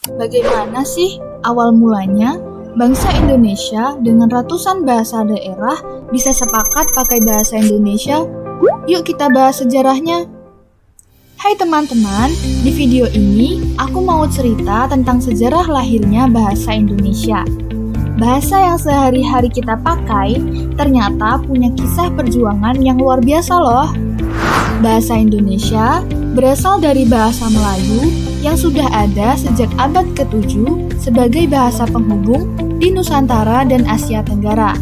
Bagaimana sih awal mulanya bangsa Indonesia dengan ratusan bahasa daerah bisa sepakat pakai bahasa Indonesia? Yuk kita bahas sejarahnya. Hai teman-teman, di video ini aku mau cerita tentang sejarah lahirnya bahasa Indonesia. Bahasa yang sehari-hari kita pakai ternyata punya kisah perjuangan yang luar biasa loh. Bahasa Indonesia berasal dari bahasa Melayu yang sudah ada sejak abad ke-7 sebagai bahasa penghubung di Nusantara dan Asia Tenggara.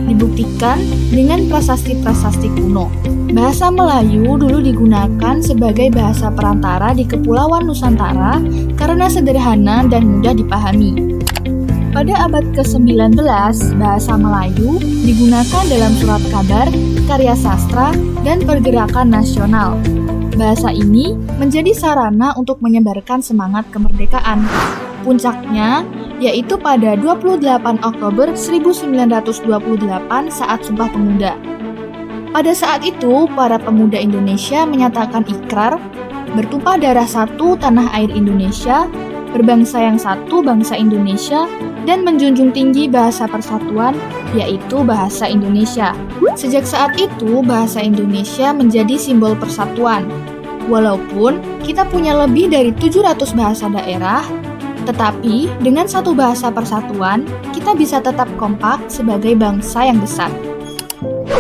Dibuktikan dengan prasasti-prasasti kuno. Bahasa Melayu dulu digunakan sebagai bahasa perantara di Kepulauan Nusantara karena sederhana dan mudah dipahami. Pada abad ke-19, bahasa Melayu digunakan dalam surat kabar, karya sastra, dan pergerakan nasional. Bahasa ini menjadi sarana untuk menyebarkan semangat kemerdekaan. Puncaknya yaitu pada 28 Oktober 1928 saat Sumpah Pemuda. Pada saat itu, para pemuda Indonesia menyatakan ikrar bertumpah darah satu tanah air Indonesia, berbangsa yang satu bangsa Indonesia, dan menjunjung tinggi bahasa persatuan, yaitu bahasa Indonesia. Sejak saat itu, bahasa Indonesia menjadi simbol persatuan. Walaupun kita punya lebih dari 700 bahasa daerah, tetapi dengan satu bahasa persatuan, kita bisa tetap kompak sebagai bangsa yang besar.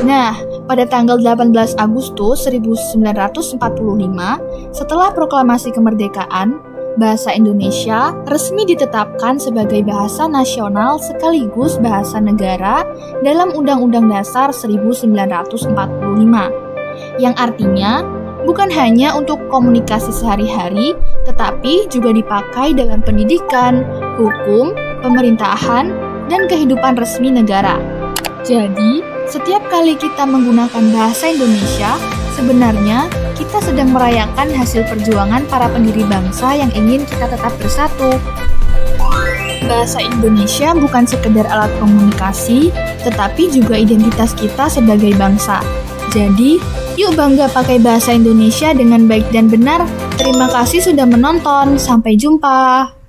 Nah, pada tanggal 18 Agustus 1945, setelah proklamasi kemerdekaan, bahasa Indonesia resmi ditetapkan sebagai bahasa nasional sekaligus bahasa negara dalam Undang-Undang Dasar 1945, yang artinya bukan hanya untuk komunikasi sehari-hari, tetapi juga dipakai dalam pendidikan, hukum, pemerintahan, dan kehidupan resmi negara. Jadi, setiap kali kita menggunakan bahasa Indonesia, sebenarnya kita sedang merayakan hasil perjuangan para pendiri bangsa yang ingin kita tetap bersatu. Bahasa Indonesia bukan sekedar alat komunikasi, tetapi juga identitas kita sebagai bangsa. Jadi, yuk bangga pakai bahasa Indonesia dengan baik dan benar. Terima kasih sudah menonton. Sampai jumpa.